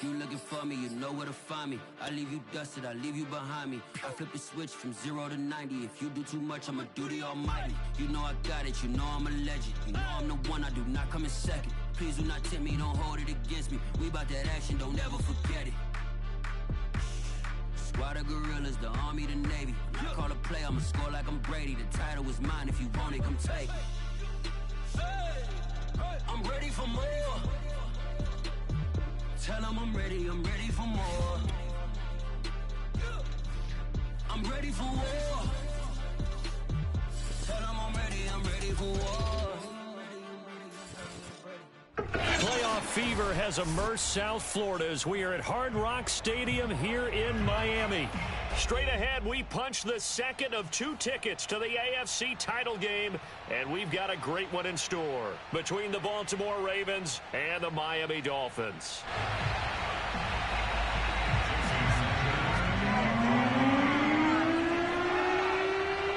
If you looking for me, you know where to find me. I leave you dusted, I leave you behind me. I flip the switch from 0 to 90. If you do too much, I'ma do the almighty. You know I got it, you know I'm a legend. You know I'm the one, I do not come in second. Please do not tempt me, don't hold it against me. We bout that action, don't ever forget it. Squad of gorillas, the army, the navy. When I call a play, I'ma score like I'm Brady. The title is mine, if you want it, come take it. I'm ready for more. Tell them I'm ready for more. I'm ready for war. Tell them I'm ready for war. Playoff fever has immersed South Florida as we are at Hard Rock Stadium here in Miami. Straight ahead, we punch the second of 2 tickets to the AFC title game, and we've got a great one in store between the Baltimore Ravens and the Miami Dolphins.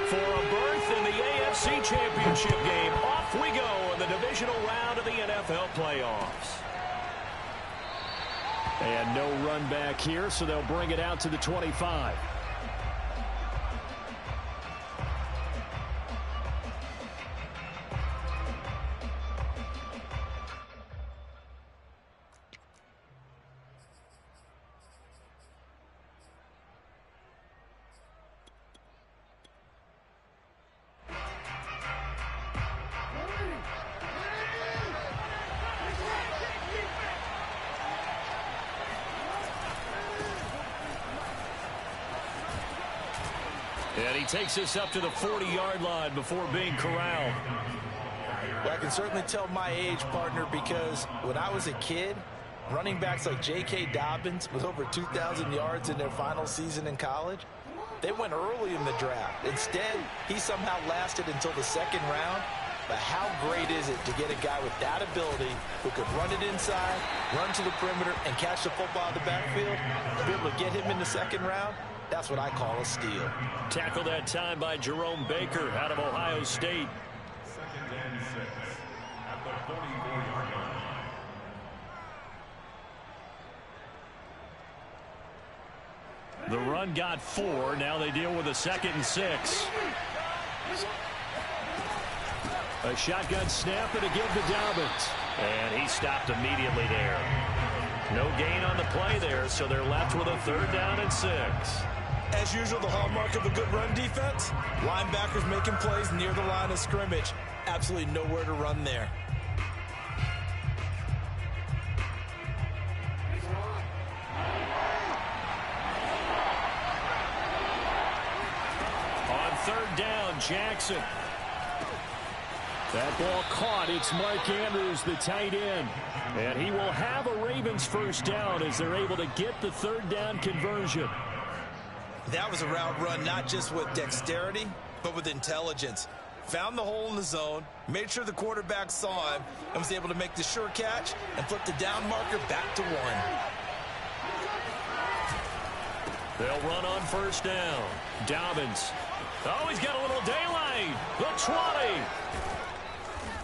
For a berth in the AFC Championship game, off we go in the divisional round of the NFL playoffs. And no run back here, so they'll bring it out to the 25. And he takes us up to the 40-yard line before being corralled. Well, I can certainly tell my age, partner, because when I was a kid, running backs like J.K. Dobbins with over 2,000 yards in their final season in college, they went early in the draft. Instead, he somehow lasted until the 2nd round. But how great is it to get a guy with that ability who could run it inside, run to the perimeter, and catch the football in the backfield? To be able to get him in the 2nd round, that's what I call a steal. Tackled that time by Jerome Baker out of Ohio State. 2nd and 6 at the 44-yard line. The run got 4. Now they deal with a 2nd and 6. A shotgun snap and a give to Dobbins. And he stopped immediately there. No gain on the play there, so they're left with a 3rd down and 6. As usual, the hallmark of a good run defense, linebackers making plays near the line of scrimmage. Absolutely nowhere to run there. On 3rd down, Jackson. That ball caught. It's Mark Andrews, the tight end. And he will have a Ravens 1st down as they're able to get the 3rd down conversion. That was a route run not just with dexterity, but with intelligence. Found the hole in the zone, made sure the quarterback saw him, and was able to make the sure catch and flip the down marker back to 1. They'll run on 1st down. Dobbins. Oh, he's got a little daylight. The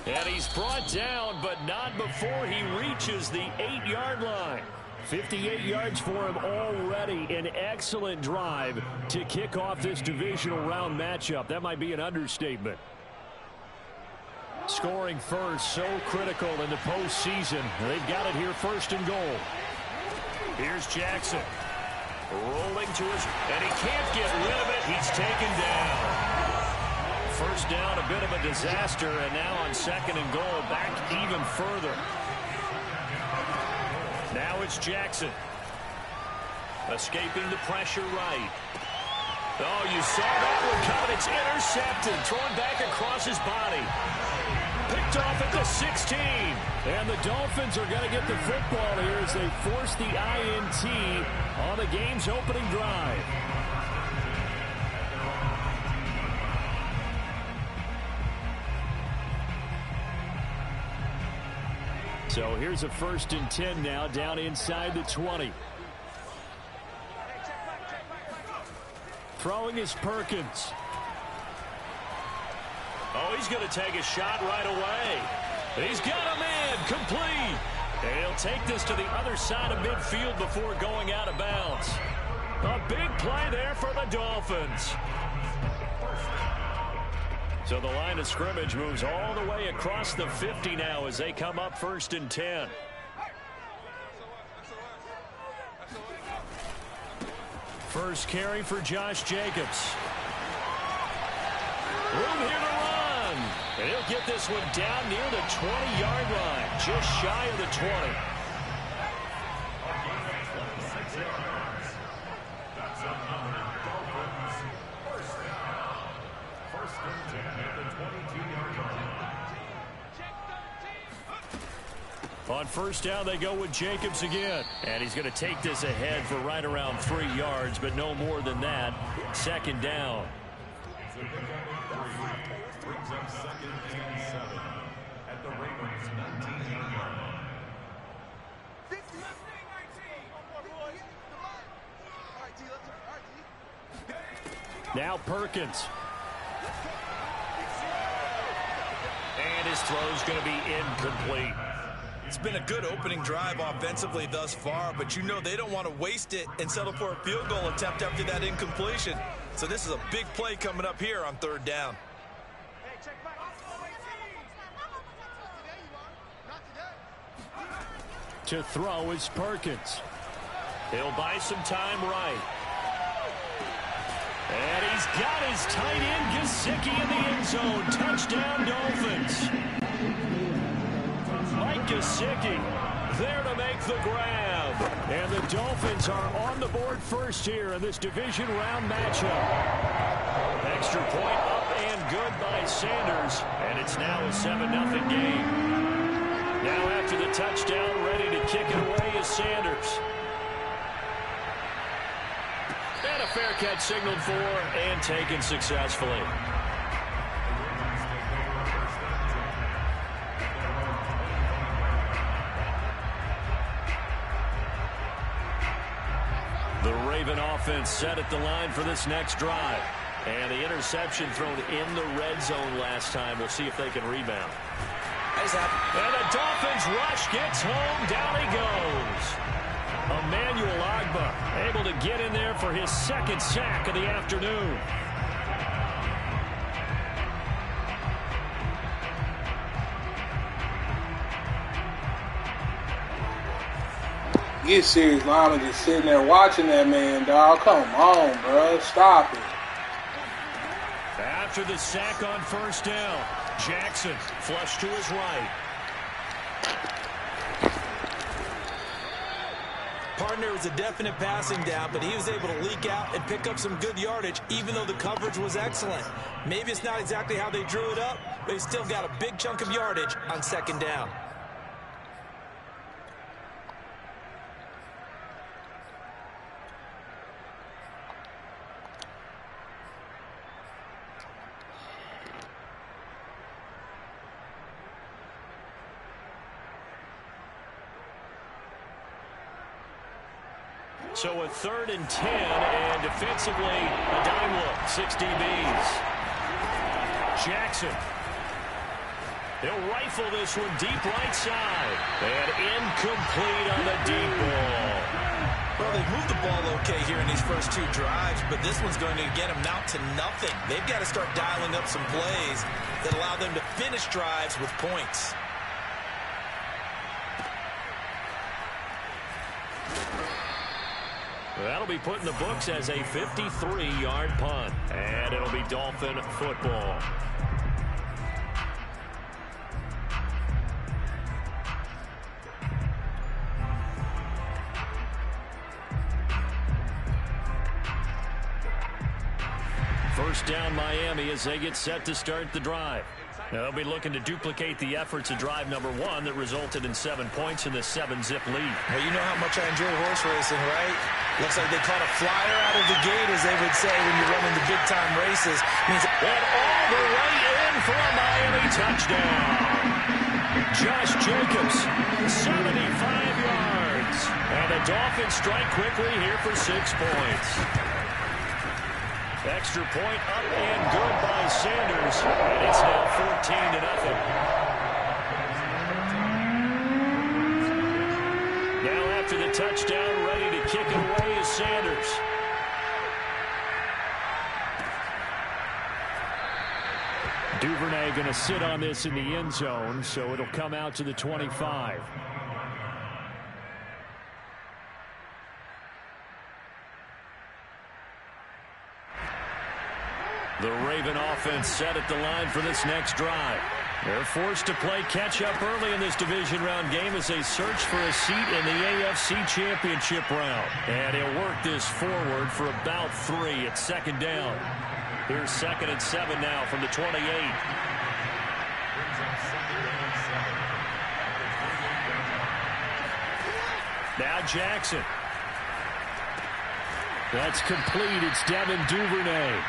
20. And he's brought down, but not before he reaches the 8-yard line. 58 yards for him already. An excellent drive to kick off this divisional round matchup. That might be an understatement. Scoring first, so critical in the postseason. They've got it here 1st and goal. Here's Jackson. Rolling to his, and he can't get rid of it. He's taken down. 1st down, a bit of a disaster, and now on 2nd and goal, back even further. Now it's Jackson. Escaping the pressure right. Oh, you saw that one coming. It's intercepted. Thrown back across his body. Picked off at the 16. And the Dolphins are going to get the football here as they force the INT on the game's opening drive. So here's a 1st and 10 now down inside the 20. Throwing is Perkins. Oh, he's going to take a shot right away. He's got him in. Complete. And he'll take this to the other side of midfield before going out of bounds. A big play there for the Dolphins. So the line of scrimmage moves all the way across the 50 now as they come up 1st and 10. First carry for Josh Jacobs. Room here to run. And he'll get this one down near the 20-yard line, just shy of the 20. That's another Dolphins first down. 1st and 10 at the 22-yard line. On 1st down, they go with Jacobs again. And he's going to take this ahead for right around 3 yards, but no more than that. 2nd down. So pick up 3 brings up 2nd and 7 at the Ravens' 19-yard line. Now Perkins. And his throw's going to be incomplete. It's been a good opening drive offensively thus far, but you know they don't want to waste it and settle for a field goal attempt after that incompletion. So this is a big play coming up here on 3rd down. To throw is Perkins. He'll buy some time right. And he's got his tight end Gesicki in the end zone. Touchdown Dolphins. Mike Gesicki there to make the grab. And the Dolphins are on the board first here in this division round matchup. Extra point up and good by Sanders. And it's now a 7-0 game. Now after the touchdown, ready to kick it away is Sanders. And a fair catch signaled for and taken successfully. The Raven offense set at the line for this next drive. And the interception thrown in the red zone last time. We'll see if they can rebound. And the Dolphins rush gets home. Down he goes. Emmanuel Ogbah able to get in there for his 2nd sack of the afternoon. Get serious, Lama, just sitting there watching that man, dog. Come on, bro. Stop it. After the sack on 1st down, Jackson flush to his right. Partner was a definite passing down, but he was able to leak out and pick up some good yardage, even though the coverage was excellent. Maybe it's not exactly how they drew it up, but he still got a big chunk of yardage on 2nd down. So a 3rd and 10, and defensively, a dime look, 6 DBs. Jackson. He'll rifle this one deep right side. And incomplete on the deep ball. Well, they've moved the ball okay here in these first 2 drives, but this one's going to again amount to nothing. They've got to start dialing up some plays that allow them to finish drives with points. That'll be put in the books as a 53-yard punt. And it'll be Dolphin football. First down Miami as they get set to start the drive. Now they'll be looking to duplicate the efforts of drive number 1 that resulted in 7 points in the 7-zip lead. Well, you know how much I enjoy horse racing, right? Looks like they caught a flyer out of the gate, as they would say when you're running the big-time races. Means and all the way in for a Miami touchdown. Josh Jacobs, 75 yards. And the Dolphins strike quickly here for 6 points. Extra point up and good by Sanders. And it's now 14-0. touchdown, ready to kick it away is Sanders. Duvernay going to sit on this in the end zone, so it'll come out to the 25. The Raven offense set at the line for this next drive. They're forced to play catch-up early in this division round game as they search for a seat in the AFC Championship round. And he'll work this forward for about 3 at second down. Here's 2nd and 7 now from the 28. Now Jackson. That's complete. It's Devin Duvernay.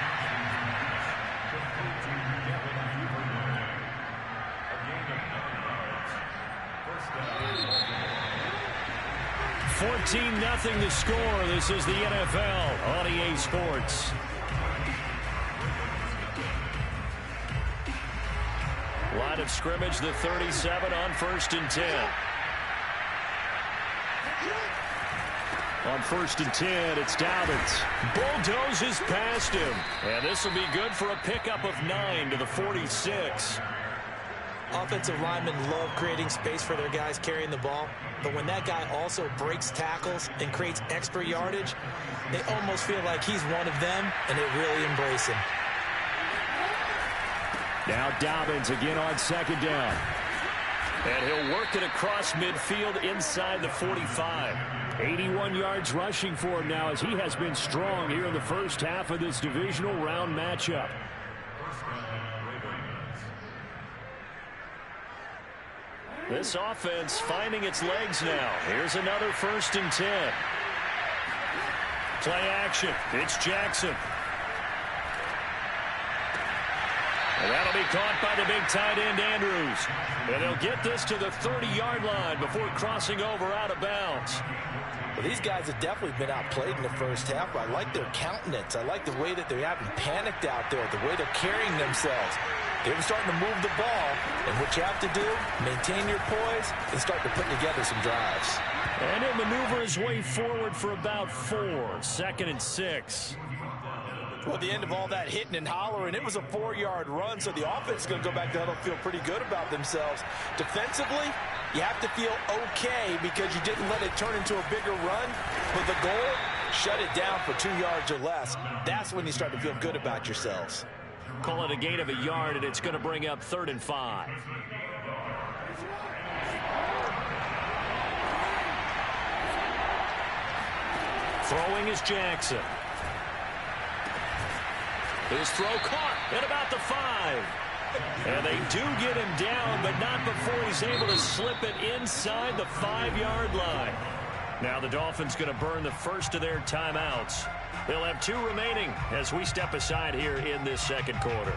Nothing to score. This is the NFL on EA Sports. Line of scrimmage, the 37 on 1st and 10. On 1st and 10, it's Dobbins. Bulldozes past him. And this will be good for a pickup of 9 to the 46. Offensive linemen love creating space for their guys carrying the ball. But when that guy also breaks tackles and creates extra yardage, they almost feel like he's one of them, and they really embrace him. Now Dobbins again on 2nd down. And he'll work it across midfield inside the 45. 81 yards rushing for him now as he has been strong here in the first half of this divisional round matchup. This offense finding its legs now. Here's another 1st and 10. Play action. It's Jackson. And that'll be caught by the big tight end, Andrews. And they'll get this to the 30-yard line before crossing over out of bounds. Well, these guys have definitely been outplayed in the first half. I like their countenance. I like the way that they haven't panicked out there, the way they're carrying themselves. They're starting to move the ball, and what you have to do, maintain your poise and start to put together some drives. And he'll maneuver his way forward for about 4. 2nd and 6. Well, at the end of all that hitting and hollering, it was a 4-yard run, so the offense is going to go back to huddle, feel pretty good about themselves. Defensively, you have to feel okay because you didn't let it turn into a bigger run. But the goal, shut it down for 2 yards or less. That's when you start to feel good about yourselves. Call it a gain of a yard, and it's going to bring up 3rd and 5. Throwing is Jackson. His throw caught at about the 5. And they do get him down, but not before he's able to slip it inside the 5-yard line. Now the Dolphins going to burn the first of their timeouts. They'll have 2 remaining as we step aside here in this second quarter.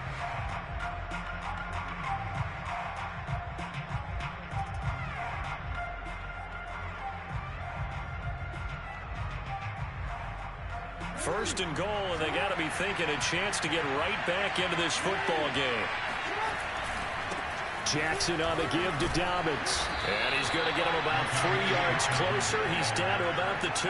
First and goal, and they got to be thinking a chance to get right back into this football game. Jackson on the give to Dobbins. And he's going to get him about 3 yards closer. He's down to about the 2.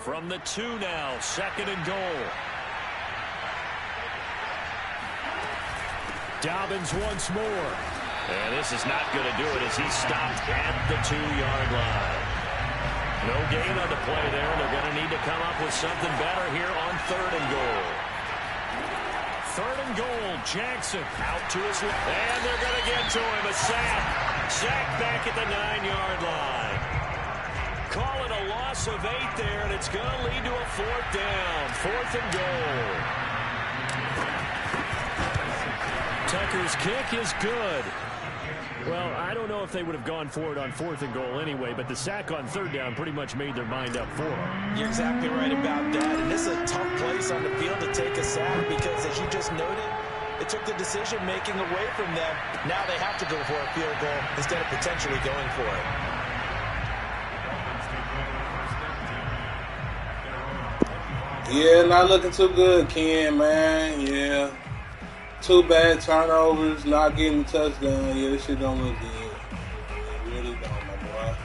From the 2 now, 2nd and goal. Dobbins once more. And this is not going to do it as he's stopped at the 2-yard line. No gain on the play there. They're going to need to come up with something better here on 3rd and goal. 3rd and goal, Jackson out to his left. And they're going to get to him. A sack. Sack back at the 9-yard line. Call it a loss of 8 there, and it's going to lead to a 4th down. 4th and goal. Tucker's kick is good. Well, I don't know if they would have gone for it on 4th and goal anyway, but the sack on 3rd down pretty much made their mind up for them. You're exactly right about that, and this is a tough place on the field to take a sack because, as you just noted, it took the decision-making away from them. Now they have to go for a field goal instead of potentially going for it. Yeah, not looking too good, Ken, man. Yeah. 2 bad turnovers, not getting a touchdown. Yeah, this shit don't look good. It really don't, my boy.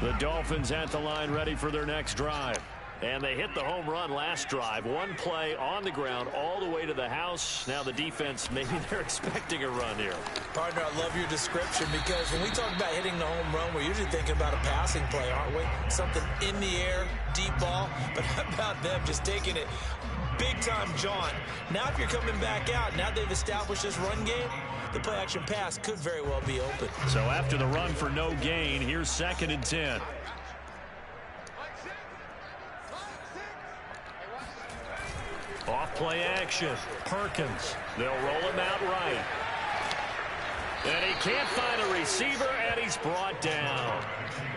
The Dolphins at the line ready for their next drive. And they hit the home run last drive. One play on the ground all the way to the house. Now the defense, maybe they're expecting a run here. Partner, I love your description because when we talk about hitting the home run, we're usually thinking about a passing play, aren't we? Something in the air, deep ball. But how about them just taking it big-time jaunt? Now if you're coming back out, now they've established this run game, the play-action pass could very well be open. So after the run for no gain, here's 2nd and 10. Off play action. Perkins. They'll roll him out right. And he can't find a receiver, and he's brought down.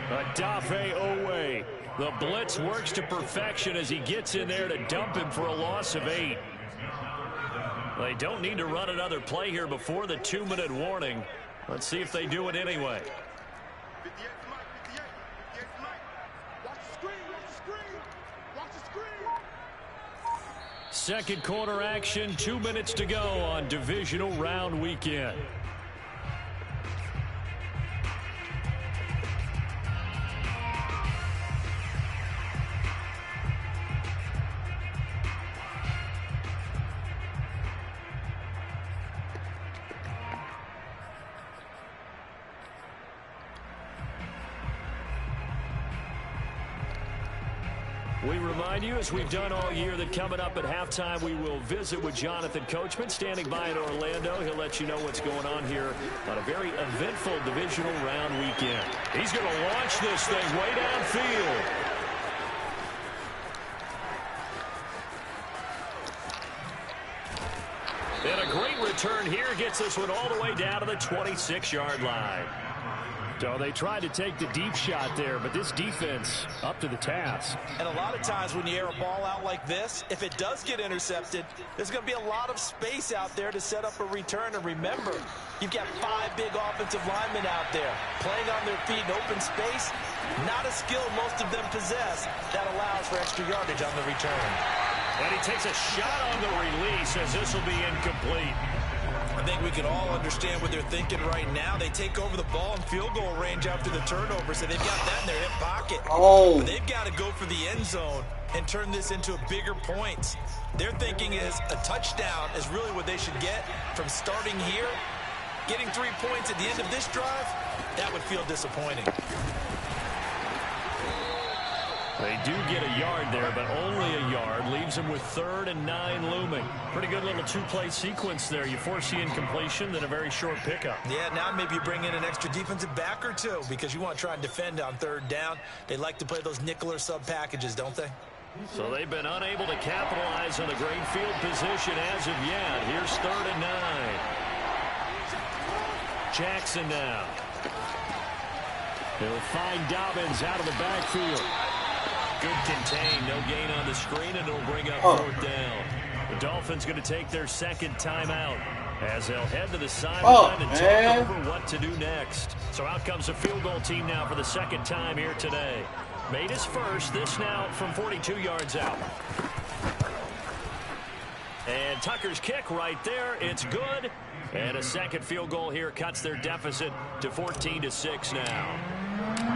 Adafe Owe. The blitz works to perfection as he gets in there to dump him for a loss of 8. They don't need to run another play here before the 2-minute warning. Let's see if they do it anyway. Second quarter action, 2 minutes to go on divisional round weekend. We remind you, as we've done all year, that coming up at halftime, we will visit with Jonathan Coachman, standing by in Orlando. He'll let you know what's going on here on a very eventful divisional round weekend. He's going to launch this thing way downfield. And a great return here gets this one all the way down to the 26-yard line. So they tried to take the deep shot there, but this defense up to the task. And a lot of times when you air a ball out like this, if it does get intercepted, there's going to be a lot of space out there to set up a return. And remember, you've got 5 big offensive linemen out there playing on their feet in open space. Not a skill most of them possess that allows for extra yardage on the return. And he takes a shot on the release as this will be incomplete. I think we can all understand what they're thinking right now. They take over the ball in field goal range after the turnover, so they've got that in their hip pocket. But they've got to go for the end zone and turn this into a bigger points. Their thinking is a touchdown is really what they should get from starting here. Getting 3 points at the end of this drive, that would feel disappointing. They do get a yard there, but only a yard. Leaves them with 3rd and 9 looming. Pretty good little 2-play sequence there. You force the incompletion, then a very short pickup. Yeah, now maybe you bring in an extra defensive back or two because you want to try and defend on 3rd down. They like to play those nickel or sub packages, don't they? So they've been unable to capitalize on the great field position as of yet. Here's 3rd and 9. Jackson now. He'll find Dobbins out of the backfield. Good contain, no gain on the screen, and it'll bring up 4th down. The Dolphins going to take their 2nd timeout as they'll head to the sideline and talk over what to do next. So out comes the field goal team now for the 2nd time here today. Made his first, this now from 42 yards out. And Tucker's kick right there, it's good. And a 2nd field goal here cuts their deficit to 14-6 now.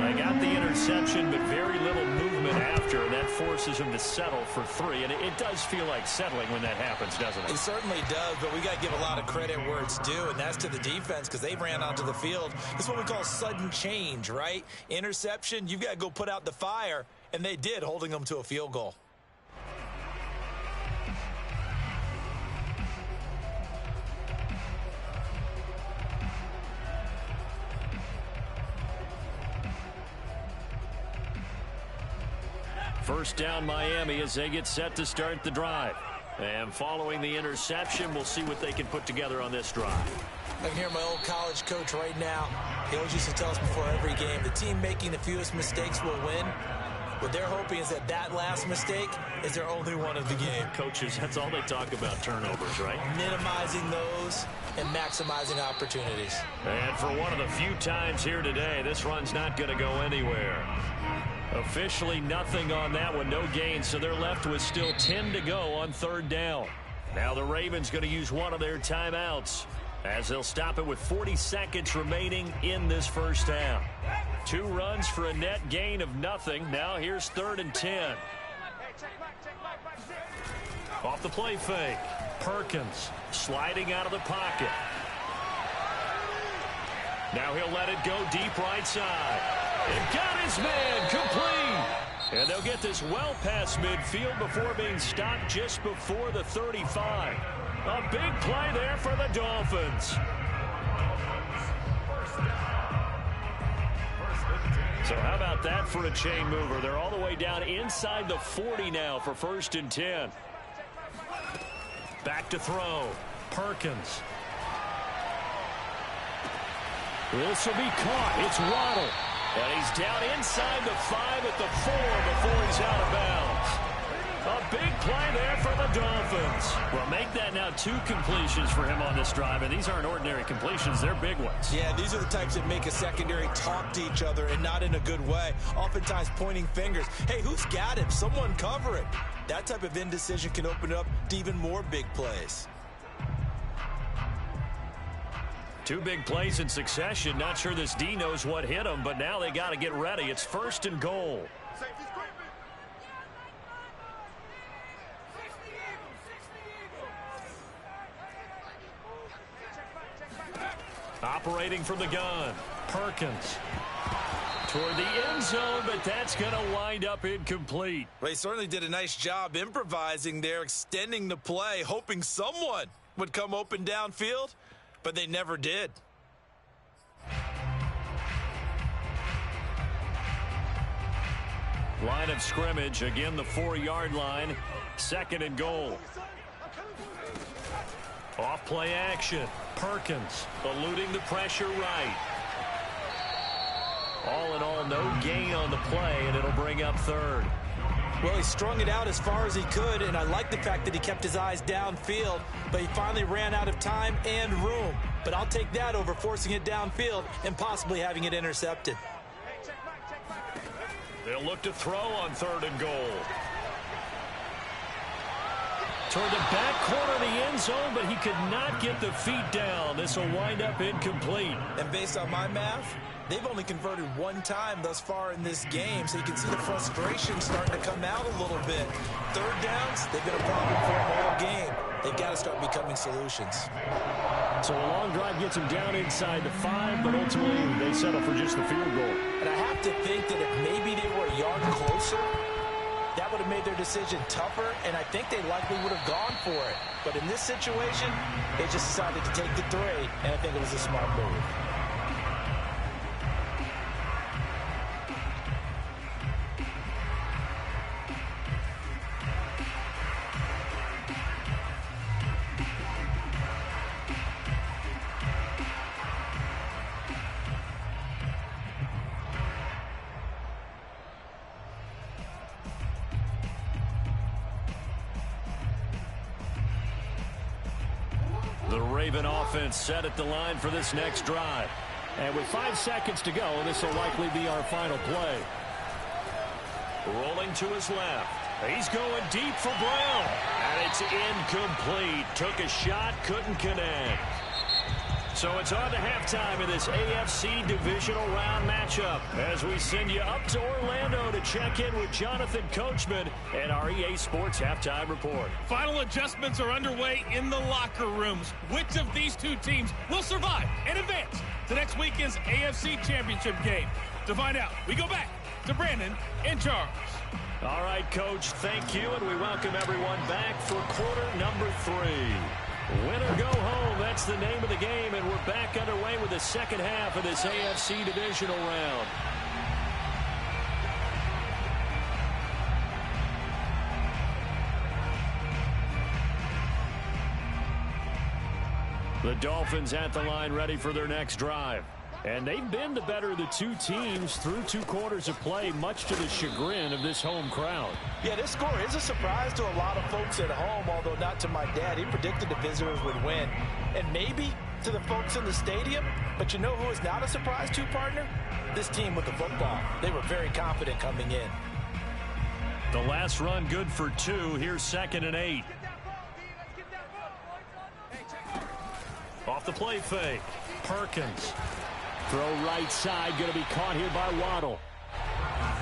They got the interception, but very little movement after, and that forces them to settle for 3. And it does feel like settling when that happens, doesn't it? It certainly does, but we got to give a lot of credit where it's due, and that's to the defense because they ran onto the field. This is what we call sudden change, right? Interception, you've got to go put out the fire, and they did, holding them to a field goal. First down Miami as they get set to start the drive. And following the interception, we'll see what they can put together on this drive. I can hear my old college coach right now. He always used to tell us before every game, the team making the fewest mistakes will win. What they're hoping is that that last mistake is their only one of the game. Coaches, that's all they talk about, turnovers, right? Minimizing those and maximizing opportunities. And for one of the few times here today, this run's not going to go anywhere. Officially nothing on that one, no gain, so they're left with still 10 to go on third down. Now the Ravens going to use one of their timeouts as they'll stop it with 40 seconds remaining in this first half. 2 runs for a net gain of nothing. Now here's 3rd and 10. Off the play fake. Perkins sliding out of the pocket. Now he'll let it go deep right side. And got his man complete. And they'll get this well past midfield before being stopped just before the 35. A big play there for the Dolphins. So how about that for a chain mover? They're all the way down inside the 40 now for 1st and 10. Back to throw. Perkins. This will be caught. It's Waddle. And he's down inside the 5 at the 4 before he's out of bounds. A big play there for the Dolphins. Well, make that now 2 completions for him on this drive, and these aren't ordinary completions. They're big ones. Yeah, these are the types that make a secondary talk to each other, and not in a good way. Oftentimes pointing fingers. Hey, who's got him? Someone cover it. That type of indecision can open up to even more big plays. 2 big plays in succession. Not sure this D knows what hit him, but now they got to get ready. It's 1st and goal. Operating from the gun. Perkins. Toward the end zone, but that's going to wind up incomplete. Well, he certainly did a nice job improvising there, extending the play, hoping someone would come open downfield, but they never did. Line of scrimmage, again the 4-yard line. 2nd and goal. Off play action. Perkins eluding the pressure right. All in all, no gain on the play, and it'll bring up 3rd. Well, he strung it out as far as he could, and I like the fact that he kept his eyes downfield, but he finally ran out of time and room. But I'll take that over forcing it downfield and possibly having it intercepted. They'll look to throw on 3rd and goal. Toward the back corner of the end zone, but he could not get the feet down. This will wind up incomplete. And based on my math, they've only converted 1 time thus far in this game, so you can see the frustration starting to come out a little bit. 3rd downs, they've been a problem for them all game. They've got to start becoming solutions. So a long drive gets them down inside the 5, but ultimately they settle for just the field goal. And I have to think that if maybe they were a yard closer, that would have made their decision tougher, and I think they likely would have gone for it. But in this situation, they just decided to take the 3, and I think it was a smart move. The Raven offense set at the line for this next drive. And with 5 seconds to go, this will likely be our final play. Rolling to his left. He's going deep for Brown. And it's incomplete. Took a shot, couldn't connect. So it's on to halftime in this AFC divisional round matchup as we send you up to Orlando to check in with Jonathan Coachman and our EA Sports Halftime Report. Final adjustments are underway in the locker rooms. Which of these 2 teams will survive and advance to next weekend's AFC Championship game? To find out, we go back to Brandon and Charles. All right, Coach, thank you, and we welcome everyone back for quarter number 3. Win or go home, that's the name of the game, and we're back underway with the second half of this AFC divisional round. The Dolphins at the line ready for their next drive. And they've been the better of the 2 teams through 2 quarters of play, much to the chagrin of this home crowd. Yeah, this score is a surprise to a lot of folks at home, although not to my dad. He predicted the visitors would win. And maybe to the folks in the stadium, but you know who is not a surprise to, partner? This team with the football. They were very confident coming in. The last run good for 2. Here's 2nd and 8. Off the play fake. Perkins. Throw right side. Going to be caught here by Waddle.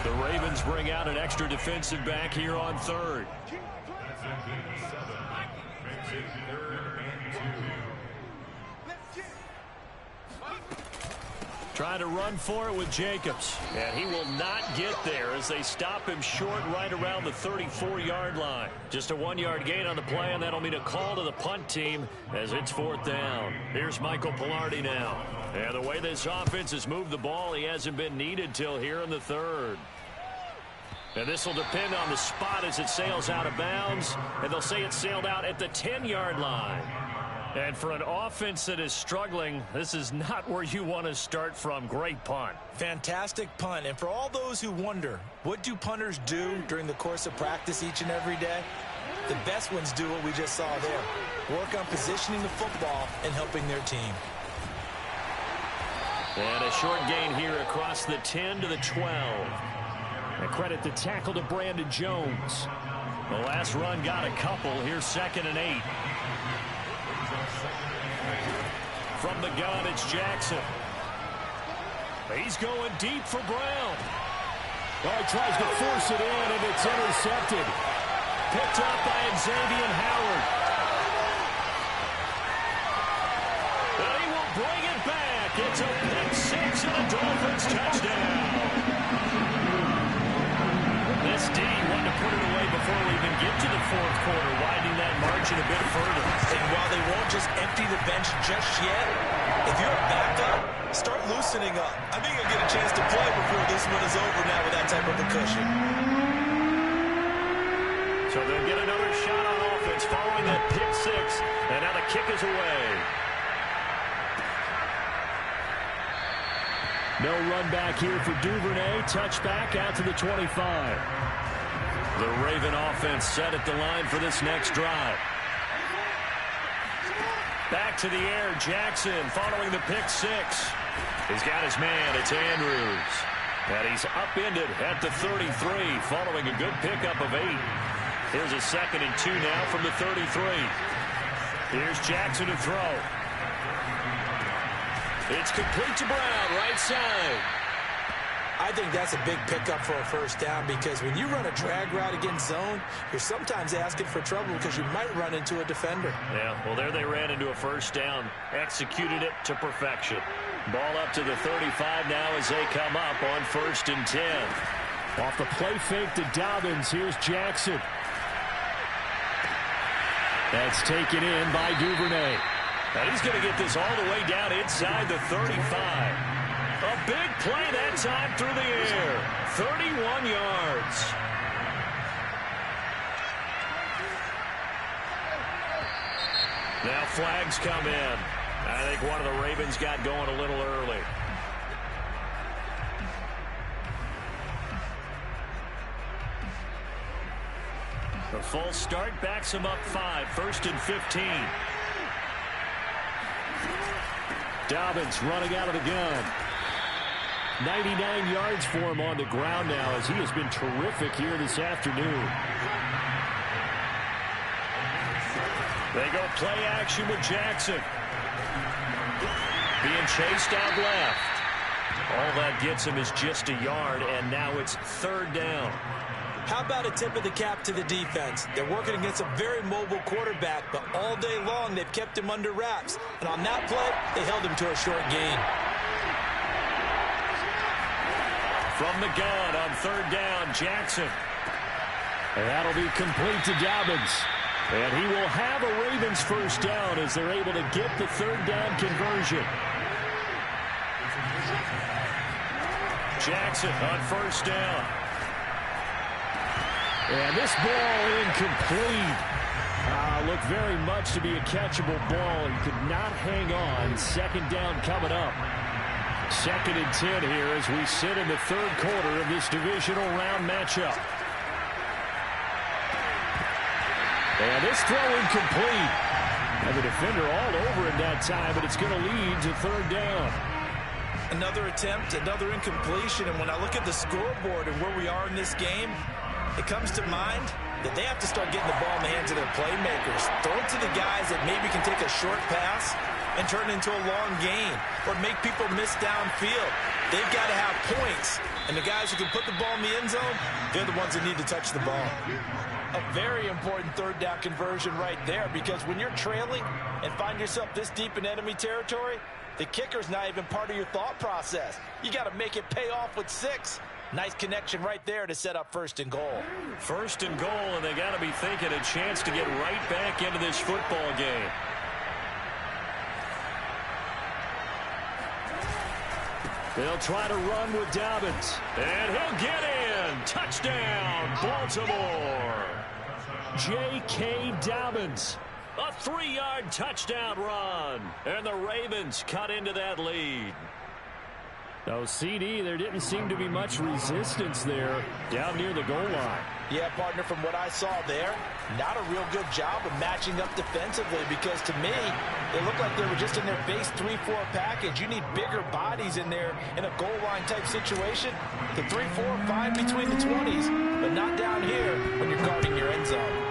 The Ravens bring out an extra defensive back here on 3rd. Trying to run for it with Jacobs. And he will not get there as they stop him short right around the 34-yard line. Just a 1-yard gain on the play, and that'll mean a call to the punt team as it's 4th down. Here's Michael Pilardi now. And the way this offense has moved the ball, he hasn't been needed till here in the 3rd. And this will depend on the spot as it sails out of bounds. And they'll say it sailed out at the 10-yard line. And for an offense that is struggling, this is not where you want to start from. Great punt. Fantastic punt. And for all those who wonder, what do punters do during the course of practice each and every day? The best ones do what we just saw there. Work on positioning the football and helping their team. And a short gain here across the 10 to the 12. And credit the tackle to Brandon Jones. The last run got a couple. Here's 2nd and 8. From the gun, it's Jackson. He's going deep for Brown. Oh, he tries to force it in, and it's intercepted. Picked up by Xavier Howard. And he will bring it back. It's a pick 6 and a Dolphins touchdown. This D wanted to put it away before we even get to the 4th quarter, widening that margin a bit further. And while they won't just empty the bench just yet, if you're a backup, start loosening up. I think you'll get a chance to play before this one is over now with that type of a cushion. So they'll get another shot on offense following that pick 6, and now the kick is away. No run back here for Duvernay. Touchback out to the 25. The Raven offense set at the line for this next drive. Back to the air, Jackson following the pick 6. He's got his man, it's Andrews. And he's upended at the 33 following a good pickup of 8. Here's a 2nd and 2 now from the 33. Here's Jackson to throw. It's complete to Brown, right side. I think that's a big pickup for a first down because when you run a drag route against zone, you're sometimes asking for trouble because you might run into a defender. Yeah, well, there they ran into a first down. Executed it to perfection. Ball up to the 35 now as they come up on 1st and 10. Off the play fake to Dobbins. Here's Jackson. That's taken in by Duvernay. And he's going to get this all the way down inside the 35. A big play that time through the air. 31 yards. Now flags come in. I think one of the Ravens got going a little early. The full start backs him up 5. 1st and 15. Dobbins running out of the gun. 99 yards for him on the ground now as he has been terrific here this afternoon. They go play action with Jackson. Being chased out left. All that gets him is just a yard, and now it's 3rd down. How about a tip of the cap to the defense? They're working against a very mobile quarterback, but all day long they've kept him under wraps. And on that play, they held him to a short gain. From the gun on 3rd down, Jackson. And that'll be complete to Dobbins. And he will have a Ravens first down as they're able to get the 3rd down conversion. Jackson on 1st down. And this ball incomplete. Looked very much to be a catchable ball. He could not hang on. 2nd down coming up. 2nd and 10 here as we sit in the 3rd quarter of this divisional round matchup. And this throw incomplete. And the defender all over it that time, but it's going to lead to third down. Another attempt, another incompletion, and when I look at the scoreboard and where we are in this game, it comes to mind that they have to start getting the ball in the hands of their playmakers. Throw it to the guys that maybe can take a short pass and turn it into a long gain or make people miss downfield. They've got to have points, and the guys who can put the ball in the end zone, they're the ones that need to touch the ball. A very important third down conversion right there, because when you're trailing and find yourself this deep in enemy territory, the kicker's not even part of your thought process. You got to make it pay off with 6. Nice connection right there to set up first and goal. First and goal, and they got to be thinking a chance to get right back into this football game. They'll try to run with Dobbins, and he'll get in. Touchdown, Baltimore. J.K. Dobbins, a 3-yard touchdown run, and the Ravens cut into that lead. Oh, CD, there didn't seem to be much resistance there down near the goal line. Yeah, partner, from what I saw there, not a real good job of matching up defensively, because to me, it looked like they were just in their base 3-4 package. You need bigger bodies in there in a goal line type situation. The 3-4, fine between the 20s, but not down here when you're guarding your end zone.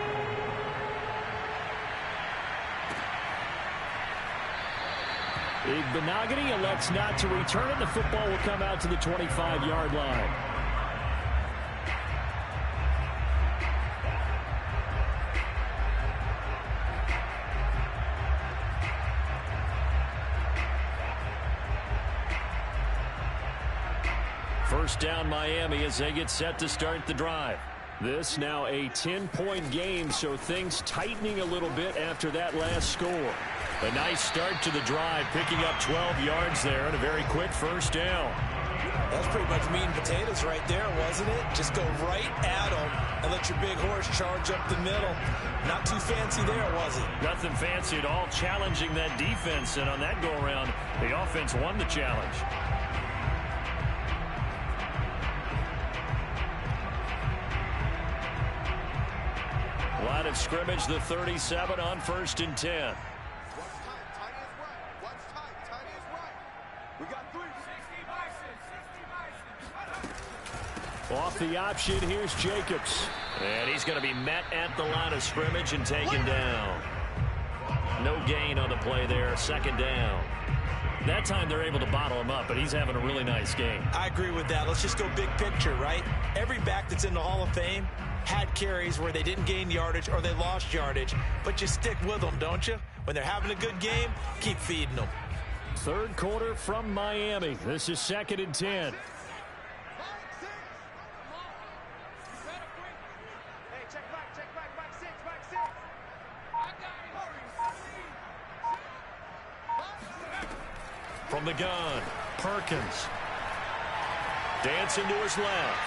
Benogany elects not to return it. The football will come out to the 25-yard line. First down Miami as they get set to start the drive. This now a 10-point game, so things tightening a little bit after that last score. A nice start to the drive, picking up 12 yards there and a very quick first down. That's pretty much meat and potatoes right there, wasn't it? Just go right at them and let your big horse charge up the middle. Not too fancy there, was it? Nothing fancy at all, challenging that defense, and on that go-around, the offense won the challenge. Line of scrimmage, the 37 on 1st and 10. Off the option, here's Jacobs. And he's going to be met at the line of scrimmage and taken down. No gain on the play there, 2nd down. That time they're able to bottle him up, but he's having a really nice game. I agree with that. Let's just go big picture, right? Every back that's in the Hall of Fame had carries where they didn't gain yardage or they lost yardage, but you stick with them, don't you? When they're having a good game, keep feeding them. Third quarter from Miami. This is 2nd and 10. From the gun, Perkins. Dancing to his left.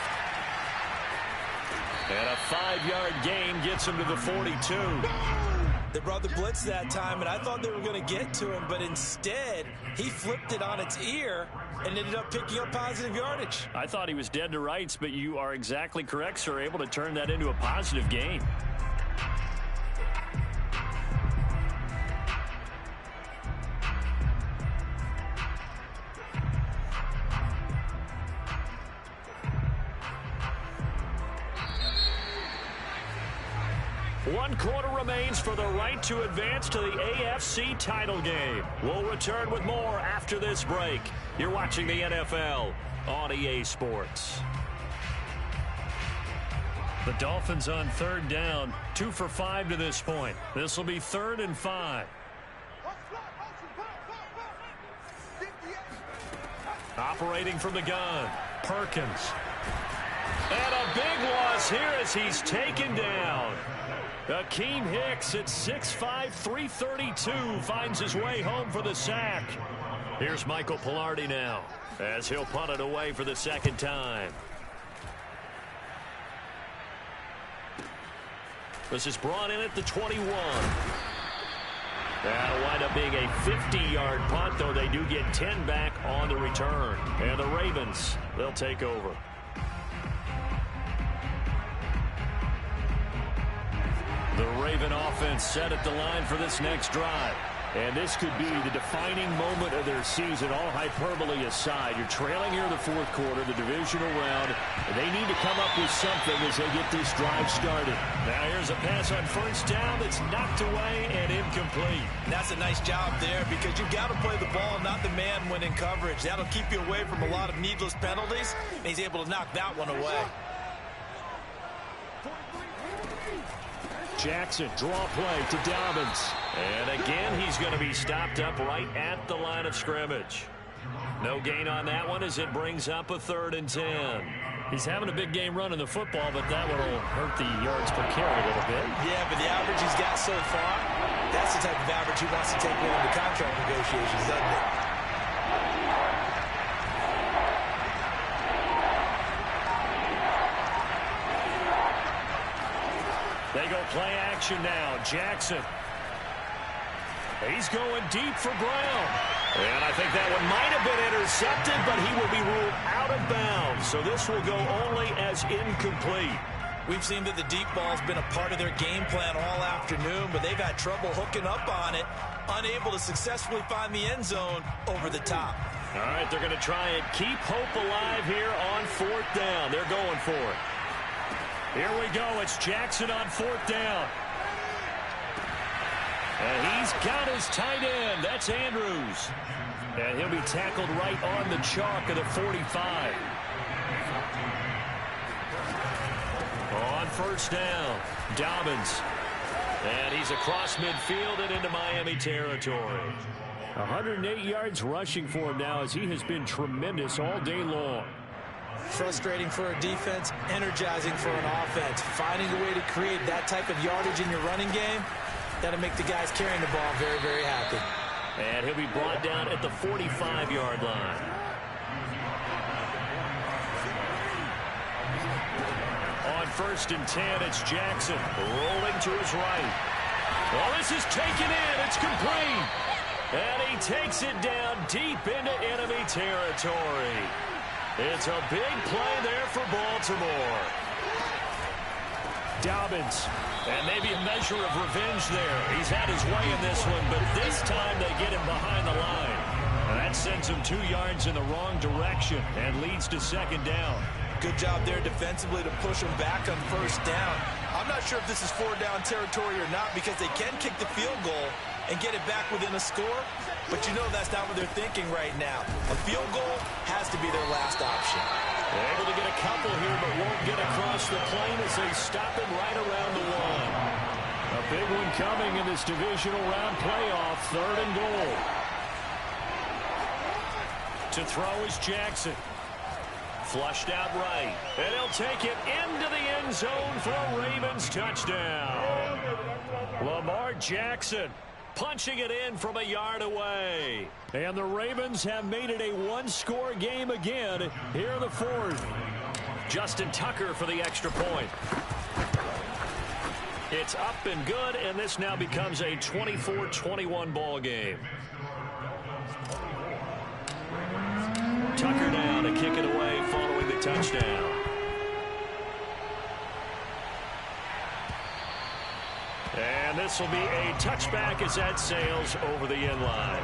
And a 5-yard gain gets him to the 42. They brought the blitz that time, and I thought they were going to get to him, but instead, he flipped it on its ear and ended up picking up positive yardage. I thought he was dead to rights, but you are exactly correct, sir. Able to turn that into a positive gain. One quarter remains for the right to advance to the AFC title game. We'll return with more after this break. You're watching the NFL on EA Sports. The Dolphins on 3rd down, 2 for 5 to this point. This will be 3rd and 5. Operating from the gun, Perkins. And a big loss here as he's taken down. Akeem Hicks at 6'5", 332 finds his way home for the sack. Here's Michael Pilardi now as he'll punt it away for the 2nd time. This is brought in at the 21. That'll wind up being a 50-yard punt, though they do get 10 back on the return. And the Ravens, they'll take over. The Raven offense set at the line for this next drive. And this could be the defining moment of their season, all hyperbole aside. You're trailing here in the fourth quarter, the divisional round. They need to come up with something as they get this drive started. Now here's a pass on first down that's knocked away and incomplete. That's a nice job there because you've got to play the ball, not the man when in coverage. That'll keep you away from a lot of needless penalties, and he's able to knock that one away. Jackson, draw play to Dobbins. And again, he's going to be stopped up right at the line of scrimmage. No gain on that one as it brings up a 3rd and 10. He's having a big game running the football, but that one will hurt the yards per carry a little bit. Yeah, but the average he's got so far, that's the type of average he wants to take with him to contract negotiations, doesn't it? They go play action now. Jackson. He's going deep for Brown. And I think that one might have been intercepted, but he will be ruled out of bounds. So this will go only as incomplete. We've seen that the deep ball's been a part of their game plan all afternoon, but they've had trouble hooking up on it, unable to successfully find the end zone over the top. All right, they're going to try and keep hope alive here on 4th down. They're going for it. Here we go. It's Jackson on 4th down. And he's got his tight end. That's Andrews. And he'll be tackled right on the chalk of the 45. On 1st down, Dobbins. And he's across midfield and into Miami territory. 108 yards rushing for him now as he has been tremendous all day long. Frustrating for a defense, energizing for an offense. Finding a way to create that type of yardage in your running game, that'll make the guys carrying the ball very, very happy. And he'll be brought down at the 45-yard line. On 1st and 10, it's Jackson rolling to his right. Well, this is taken in. It's complete. And he takes it down deep into enemy territory. It's a big play there for Baltimore. Dobbins. And maybe a measure of revenge there. He's had his way in this one, but this time they get him behind the line. And that sends him 2 yards in the wrong direction and leads to 2nd down. Good job there defensively to push him back on 1st down. I'm not sure if this is 4-down territory or not because they can kick the field goal and get it back within a score, but you know that's not what they're thinking right now. A field goal has to be their last option. They're able to get a couple here, but won't get across the plane as they stop him right around the 1. A big one coming in this divisional round playoff, 3rd and goal. To throw is Jackson. Flushed out right. And he'll take it into the end zone for a Ravens touchdown. Lamar Jackson punching it in from a yard away. And the Ravens have made it a 1-score game again here in the 4th. Justin Tucker for the extra point. It's up and good, and this now becomes a 24-21 ball game. Tucker down to kick it away following the touchdown. And this will be a touchback as that sails over the end line.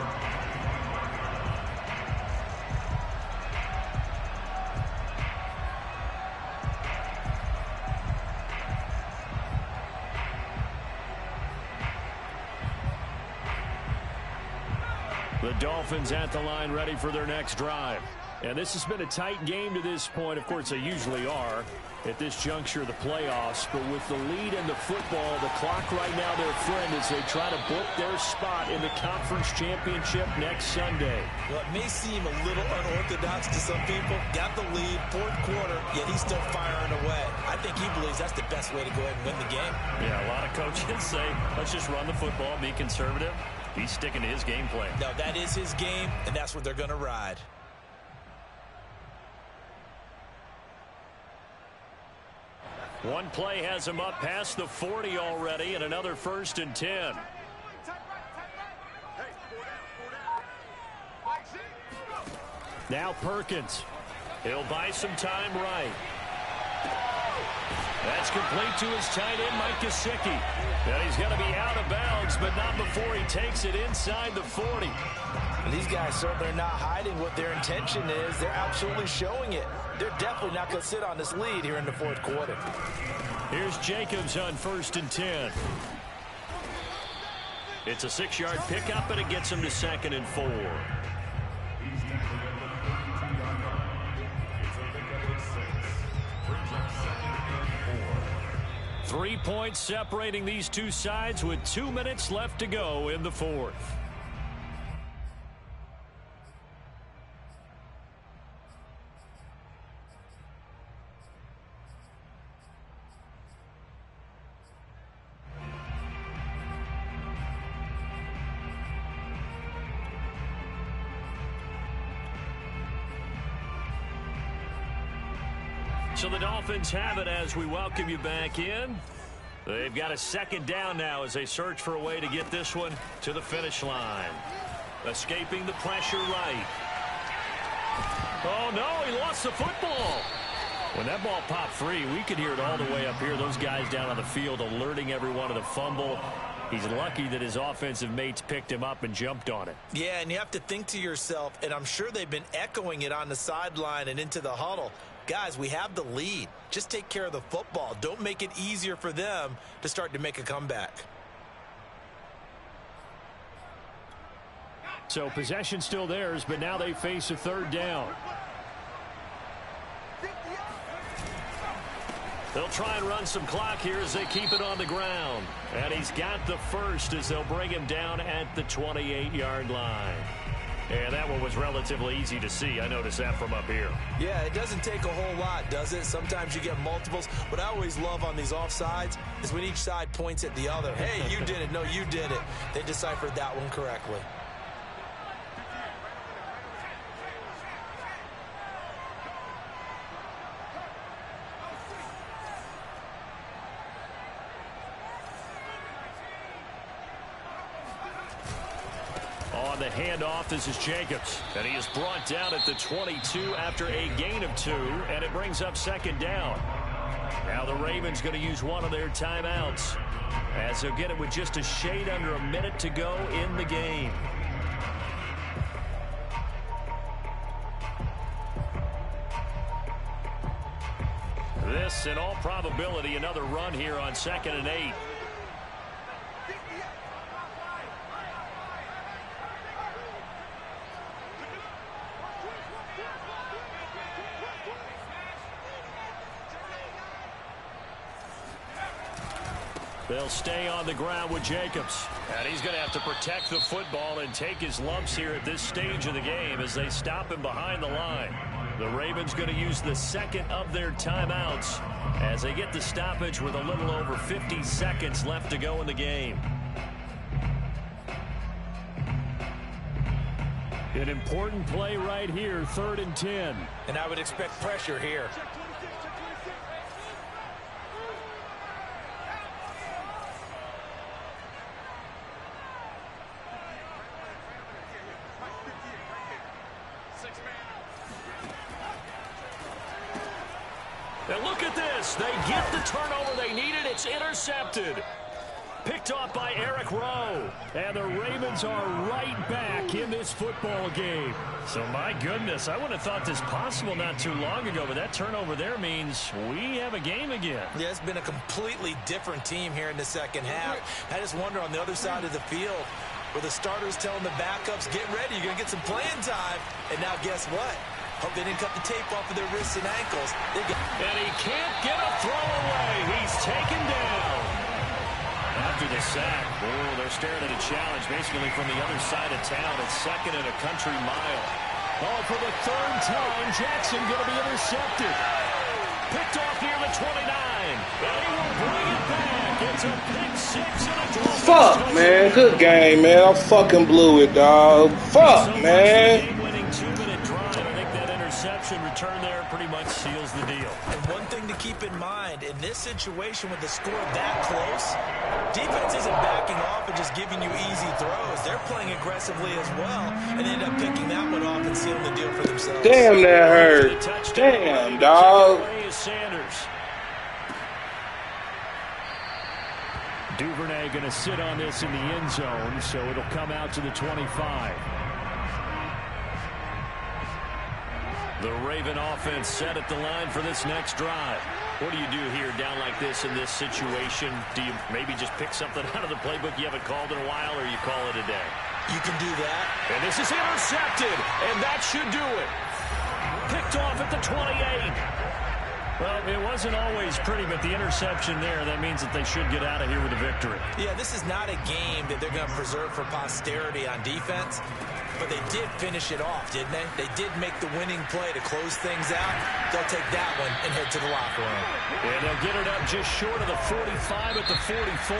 The Dolphins at the line ready for their next drive. And this has been a tight game to this point. Of course, they usually are at this juncture of the playoffs. But with the lead in the football, the clock right now their friend as they try to book their spot in the conference championship next Sunday. Well, it may seem a little unorthodox to some people. Got the lead, 4th quarter, yet he's still firing away. I think he believes that's the best way to go ahead and win the game. Yeah, a lot of coaches say, let's just run the football, be conservative. He's sticking to his game plan. No, that is his game, and that's what they're going to ride. One play has him up past the 40 already, and another 1st and 10. Now Perkins. He'll buy some time right. That's complete to his tight end, Mike Gesicki. And he's going to be out of bounds, but not before he takes it inside the 40. These guys certainly are not hiding what their intention is. They're absolutely showing it. They're definitely not going to sit on this lead here in the fourth quarter. Here's Jacobs on 1st and 10. It's a 6-yard pickup, and it gets him to 2nd and 4. 3 points separating these two sides with 2 minutes left to go in the fourth. So the Dolphins have it as we welcome you back in. They've got a 2nd down now as they search for a way to get this one to the finish line. Escaping the pressure right. Oh, no, he lost the football. When that ball popped free, we could hear it all the way up here. Those guys down on the field alerting everyone of the fumble. He's lucky that his offensive mates picked him up and jumped on it. Yeah, and you have to think to yourself, and I'm sure they've been echoing it on the sideline and into the huddle. Guys, we have the lead. Just take care of the football. Don't make it easier for them to start to make a comeback. So possession still theirs, but now they face a 3rd down. They'll try and run some clock here as they keep it on the ground. And he's got the first as they'll bring him down at the 28-yard line. And that one was relatively easy to see. I noticed that from up here. Yeah, it doesn't take a whole lot, does it? Sometimes you get multiples. What I always love on these offsides is when each side points at the other. Hey, you did it. No, you did it. They deciphered that one correctly. On the handoff, this is Jacobs. And he is brought down at the 22 after a gain of 2. And it brings up 2nd down. Now the Ravens going to use one of their timeouts, as they'll get it with just a shade under a minute to go in the game. This, in all probability, another run here on 2nd and 8. They'll stay on the ground with Jacobs. And he's going to have to protect the football and take his lumps here at this stage of the game as they stop him behind the line. The Ravens going to use the 2nd of their timeouts as they get the stoppage with a little over 50 seconds left to go in the game. An important play right here, 3rd and 10. And I would expect pressure here. And look at this. They get the turnover they needed. It's intercepted. Picked off by Eric Rowe. And the Ravens are right back in this football game. So, my goodness, I wouldn't have thought this possible not too long ago, but that turnover there means we have a game again. Yeah, it's been a completely different team here in the second half. I just wonder on the other side of the field, where the starters telling the backups, get ready, you're going to get some playing time. And now guess what? Hope they didn't cut the tape off of their wrists and ankles. And he can't get a throw away. He's taken down. After the sack, oh, they're staring at a challenge basically from the other side of town. It's 2nd and a country mile. Oh, for the 3rd time, Jackson going to be intercepted. Picked off near the 29. And he will bring it back. It's a pick 6 and a Dolphins. Fuck, man. Good game, man. I fucking blew it, dog. Fuck, man. Return there pretty much seals the deal. And one thing to keep in mind, in this situation with the score that close, defense isn't backing off and just giving you easy throws. They're playing aggressively as well, and they end up picking that one off and sealing the deal for themselves. Damn, that hurt. Damn, dog. going to sit on this in the end zone, so it'll come out to the 25. The Raven offense set at the line for this next drive. What do you do here down like this in this situation? Do you maybe just pick something out of the playbook you haven't called in a while, or you call it a day? You can do that. And this is intercepted, and that should do it. Picked off at the 28. Well, it wasn't always pretty, but the interception there, that means that they should get out of here with a victory. Yeah, this is not a game that they're going to preserve for posterity on defense, but they did finish it off, didn't they? They did make the winning play to close things out. They'll take that one and head to the locker room. And they'll get it up just short of the 45 at the 44.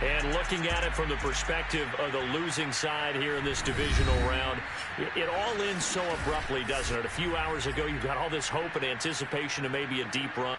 And looking at it from the perspective of the losing side here in this divisional round, it all ends so abruptly, doesn't it? A few hours ago, you got all this hope and anticipation of maybe a deep run.